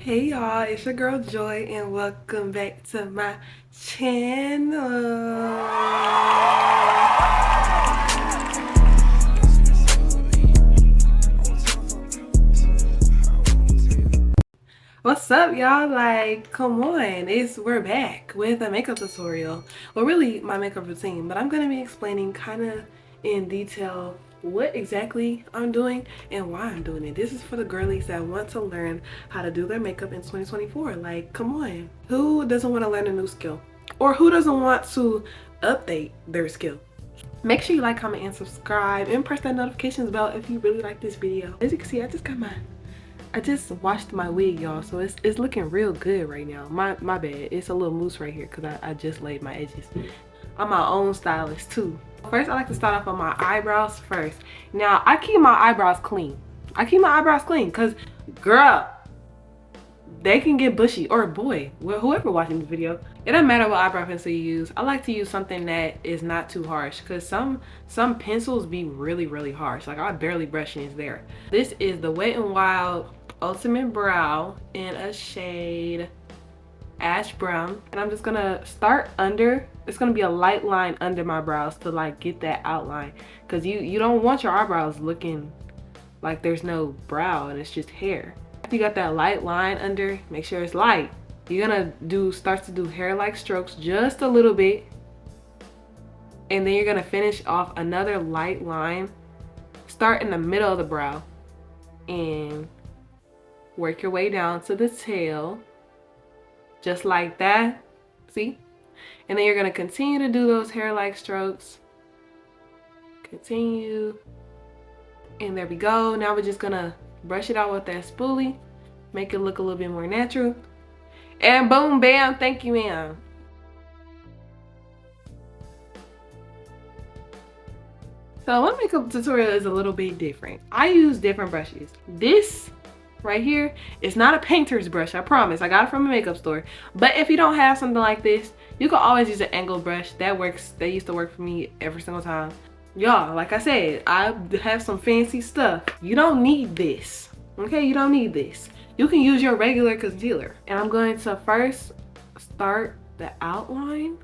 Hey y'all, it's your girl Joy and welcome back to my channel. What's up y'all? Like, come on, we're back with a makeup tutorial. Well, really my makeup routine, but I'm gonna be explaining kind of in detail what exactly I'm doing and why I'm doing it. This is for the girlies that want to learn how to do their makeup in 2024. Like, come on, who doesn't want to learn a new skill, or who doesn't want to update their skill? Make sure you like, comment, and subscribe, and press that notifications bell if you really like this video. As you can see, I just washed my wig, y'all, so it's looking real good right now. My bad, it's a little loose right here because I just laid my edges. I'm my own stylist too. First, I like to start off on my eyebrows first. Now, I keep my eyebrows clean. Because, girl, they can get bushy, or boy, well, whoever watching this video. It doesn't matter what eyebrow pencil you use. I like to use something that is not too harsh because some pencils be really harsh. Like, I barely brush and it's there. This is the Wet n Wild Ultimate Brow in a shade ash brown, and I'm just gonna start under. It's gonna be a light line under my brows to like get that outline, because you don't want your eyebrows looking like there's no brow and it's just hair. After you got that light line under, make sure it's light. You're gonna start to do hair-like strokes just a little bit, and then you're gonna finish off another light line. Start in the middle of the brow and work your way down to the tail, just like that. See? And then you're gonna continue to do those hair-like strokes. Continue. And there we go. Now we're just gonna brush it out with that spoolie, make it look a little bit more natural. And boom, bam, thank you, ma'am. So my makeup tutorial is a little bit different. I use different brushes. This right here is not a painter's brush, I promise. I got it from a makeup store. But if you don't have something like this, you can always use an angled brush. That works. That used to work for me every single time. Y'all, like I said, I have some fancy stuff. You don't need this, okay? You don't need this. You can use your regular concealer. And I'm going to first start the outline.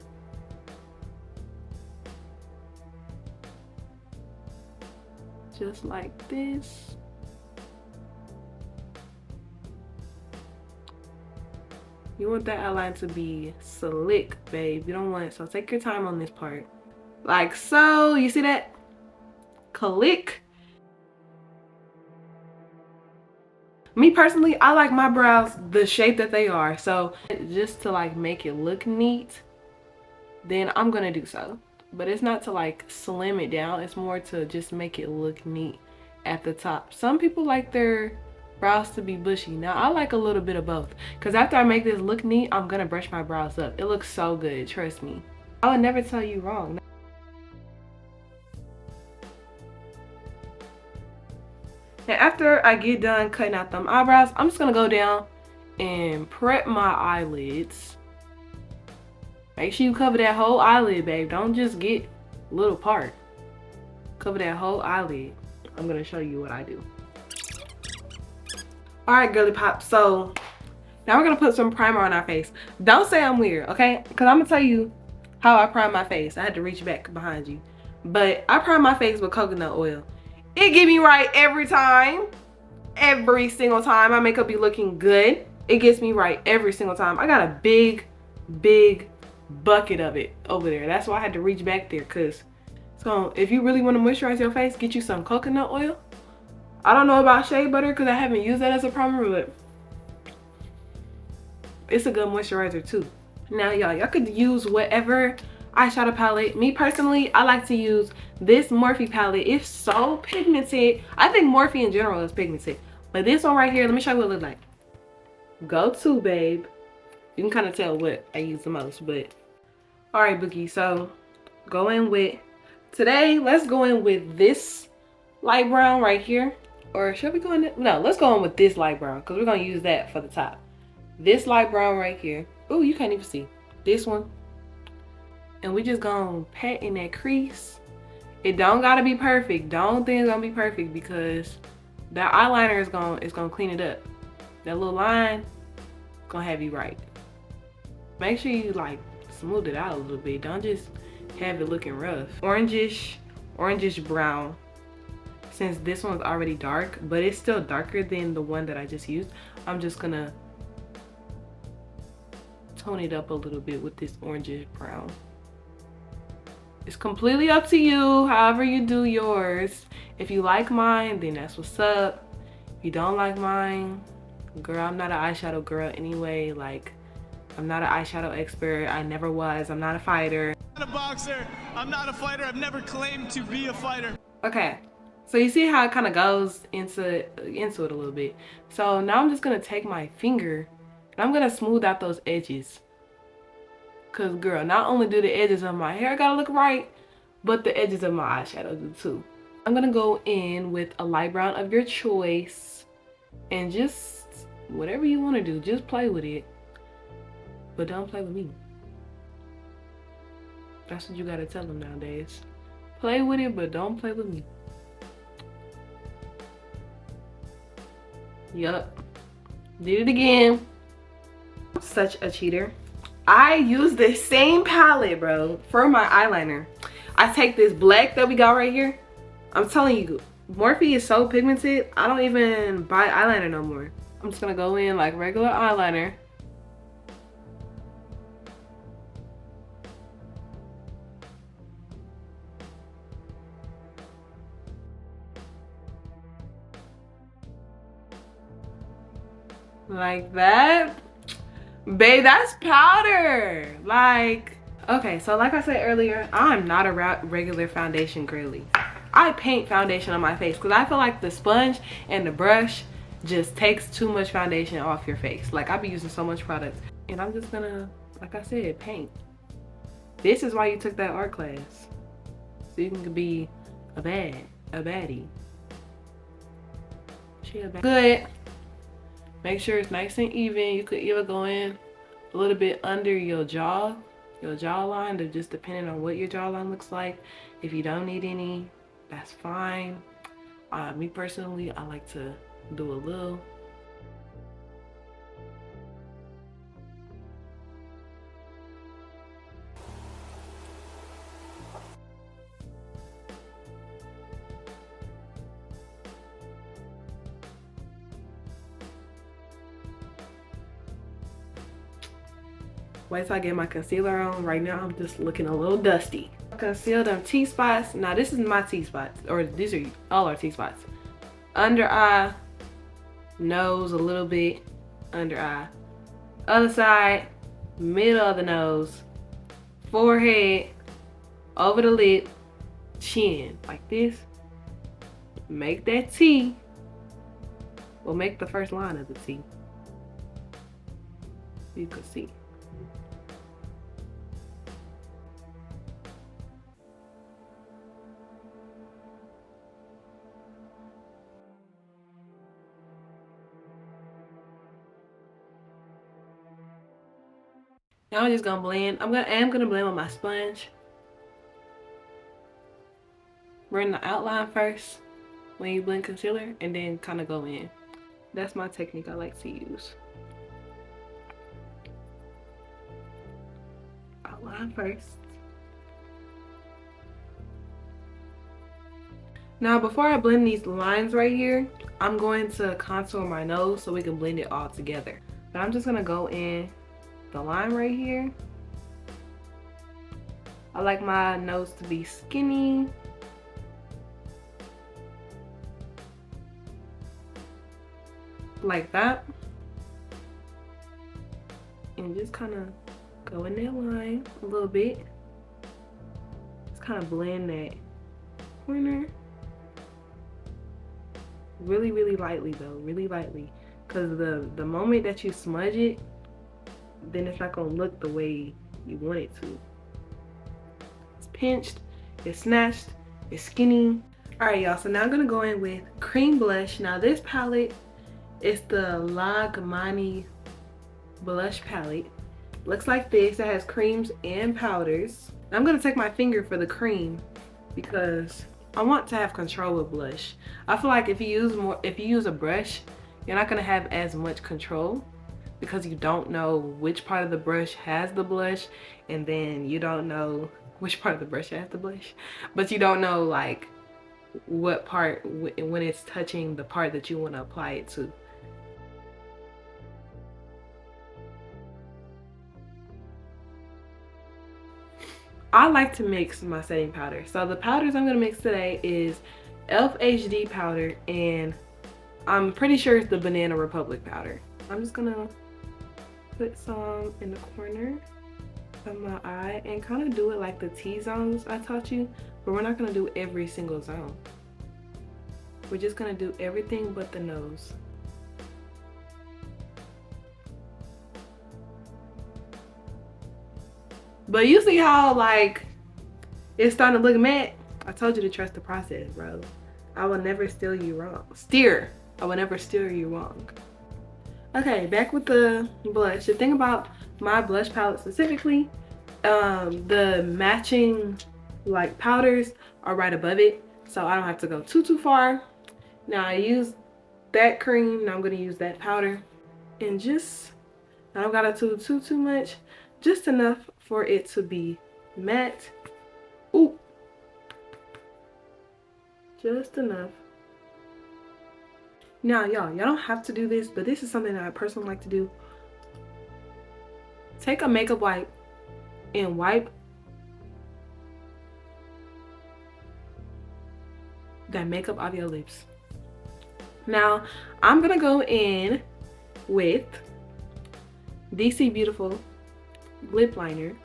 Just like this. You want that outline to be slick, babe. You don't want it, so take your time on this part. Like so, you see that? Click. Me personally, I like my brows the shape that they are. So just to like make it look neat, then I'm gonna do so. But it's not to like slim it down. It's more to just make it look neat at the top. Some people like their brows to be bushy. Now I like a little bit of both, because after I make this look neat, I'm gonna brush my brows up. It looks so good, trust me. I would never tell you wrong. Now after I get done cutting out them eyebrows, I'm just gonna go down and prep my eyelids. Make sure you cover that whole eyelid, babe. Don't just get a little part. Cover that whole eyelid. I'm gonna show you what I do. Alright, girly pop, so now we're gonna put some primer on our face. Don't say I'm weird, okay? Because I'm gonna tell you how I prime my face. I had to reach back behind you. But I prime my face with coconut oil. It get me right every time. Every single time. My makeup be looking good. It gets me right every single time. I got a big bucket of it over there. That's why I had to reach back there, because so if you really want to moisturize your face, get you some coconut oil. I don't know about shea butter because I haven't used that as a primer, but it's a good moisturizer too. Now y'all could use whatever eyeshadow palette. Me personally, I like to use this Morphe palette. It's so pigmented. I think Morphe in general is pigmented, but this one right here, let me show you what it looks like. Go to, babe. You can kind of tell what I use the most, but all right, boogie. So go in with, today let's go in with this light brown right here. Or should we go in? No, let's go in with this light brown, because we're gonna use that for the top. This light brown right here. Oh, you can't even see this one. And we just gonna pat in that crease. It don't gotta be perfect. Don't think it's gonna be perfect, because that eyeliner is gonna clean it up. That little line, gonna have you right. Make sure you like smooth it out a little bit. Don't just have it looking rough. Orangish brown. Since this one's already dark, but it's still darker than the one that I just used, I'm just gonna tone it up a little bit with this orangish brown. It's completely up to you, however you do yours. If you like mine, then that's what's up. If you don't like mine, girl, I'm not an eyeshadow girl anyway. Like, I'm not an eyeshadow expert. I never was. I'm not a fighter. I'm not a boxer. I'm not a fighter. I've never claimed to be a fighter. Okay, so you see how it kind of goes into it a little bit. So now I'm just gonna take my finger and I'm gonna smooth out those edges. Cause girl, not only do the edges of my hair gotta look right, but the edges of my eyeshadow do too. I'm gonna go in with a light brown of your choice and just whatever you wanna do, just play with it. But don't play with me. That's what you gotta tell them nowadays. Play with it, but don't play with me. Yup. Did it again. Such a cheater. I use the same palette, bro, for my eyeliner. I take this black that we got right here. I'm telling you, Morphe is so pigmented, I don't even buy eyeliner no more. I'm just gonna go in like regular eyeliner. Like that. Babe, that's powder. Like, okay, so like I said earlier, I'm not a regular foundation girly. I paint foundation on my face because I feel like the sponge and the brush just takes too much foundation off your face. Like, I be using so much product. And I'm just gonna, like I said, paint. This is why you took that art class. So you can be a baddie. She a bad. Good. Make sure it's nice and even. You could either go in a little bit under your jawline, just depending on what your jawline looks like. If you don't need any, that's fine. Me personally, I like to do a little. Wait till I get my concealer on. Right now, I'm just looking a little dusty. Conceal them T-spots. Now, this is my T-spots, or these are all our T-spots. Under eye, nose a little bit, under eye. Other side, middle of the nose, forehead, over the lip, chin, like this. Make that T. We'll make the first line of the T. You can see. Now I'm just gonna blend. I am gonna blend with my sponge. Bring the outline first when you blend concealer, and then kind of go in. That's my technique I like to use. Outline first. Now before I blend these lines right here, I'm going to contour my nose so we can blend it all together. But I'm just gonna go in the line right here. I like my nose to be skinny. Like that. And just kind of go in that line a little bit. Just kind of blend that corner. Really, really lightly though, really lightly. Because the moment that you smudge it, then it's not gonna look the way you want it to. It's pinched, it's snatched, it's skinny. All right, y'all, so now I'm gonna go in with cream blush. Now this palette is the Lagmani blush palette. Looks like this. It has creams and powders. I'm gonna take my finger for the cream because I want to have control with blush. I feel like if you use a brush, you're not gonna have as much control. because you don't know which part of the brush has the blush, and then you don't know which part of the brush has the blush, but you don't know like what part when it's touching the part that you want to apply it to. I like to mix my setting powder. So the powders I'm gonna mix today is e.l.f. HD powder, and I'm pretty sure it's the Banana Republic powder. I'm just gonna put some in the corner of my eye and kind of do it like the T-zones I taught you, but we're not gonna do every single zone. We're just gonna do everything but the nose. But you see how like it's starting to look matte? I told you to trust the process, bro. I will never steer you wrong. I will never steer you wrong. Okay, back with the blush. The thing about my blush palette specifically, the matching like powders are right above it, so I don't have to go too far. Now I use that cream, now I'm gonna use that powder, and just, I don't gotta do too much, just enough for it to be matte. Ooh, just enough. Now y'all don't have to do this, but this is something that I personally like to do. Take a makeup wipe and wipe that makeup off your lips. Now I'm gonna go in with DC Beautiful lip liner.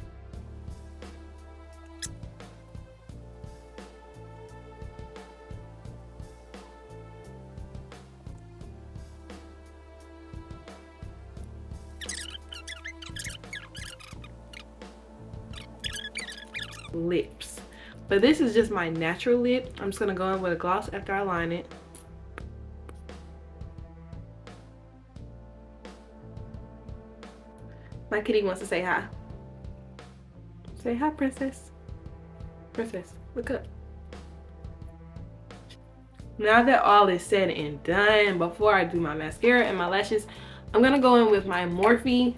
Lips, but this is just my natural lip. I'm just gonna go in with a gloss after I line it. My kitty wants to say hi. Say hi, princess. Princess, look up. Now that all is said and done, before I do my mascara and my lashes, I'm gonna go in with my Morphe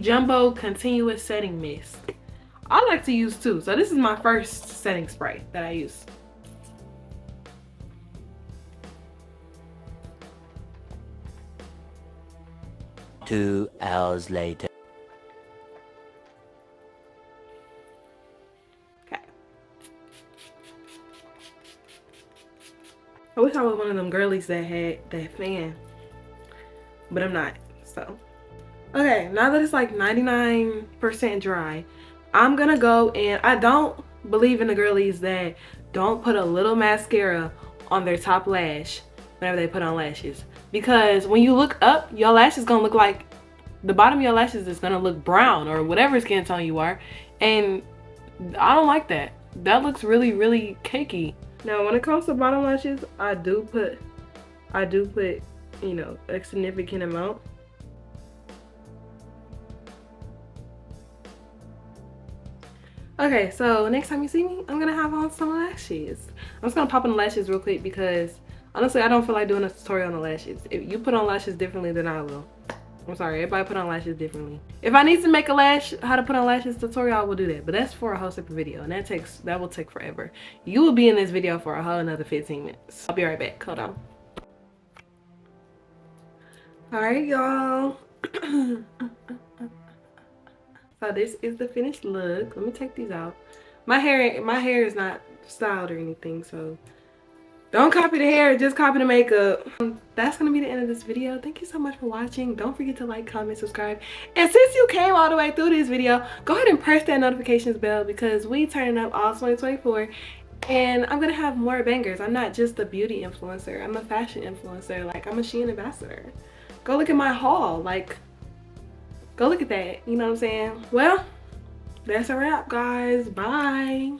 Jumbo Continuous Setting Mist. I like to use two, so this is my first setting spray that I use. Two hours later. Okay. I wish I was one of them girlies that had that fan, but I'm not, so. Okay, now that it's like 99% dry, I'm gonna go, and I don't believe in the girlies that don't put a little mascara on their top lash whenever they put on lashes, because when you look up, your lash is gonna look like, the bottom of your lashes is gonna look brown or whatever skin tone you are, and I don't like that. That looks really cakey. Now when it comes to bottom lashes, I do put, you know, a significant amount. Okay, so next time you see me, I'm gonna have on some lashes. I'm just gonna pop on the lashes real quick because honestly, I don't feel like doing a tutorial on the lashes. If you put on lashes differently than I will. I'm sorry, everybody put on lashes differently. If I need to make a how to put on lashes tutorial, I will do that. But that's for a whole separate video, and that will take forever. You will be in this video for a whole another 15 minutes. I'll be right back. Hold on. Alright, y'all. So this is the finished look. Let me take these out. My hair is not styled or anything, so don't copy the hair, just copy the makeup. That's gonna be the end of this video. Thank you so much for watching. Don't forget to like, comment, subscribe. And since you came all the way through this video, go ahead and press that notifications bell because we turning up all 2024. And I'm gonna have more bangers. I'm not just a beauty influencer. I'm a fashion influencer. Like, I'm a Shein ambassador. Go look at my haul. Like, go look at that. You know what I'm saying? Well, that's a wrap, guys. Bye.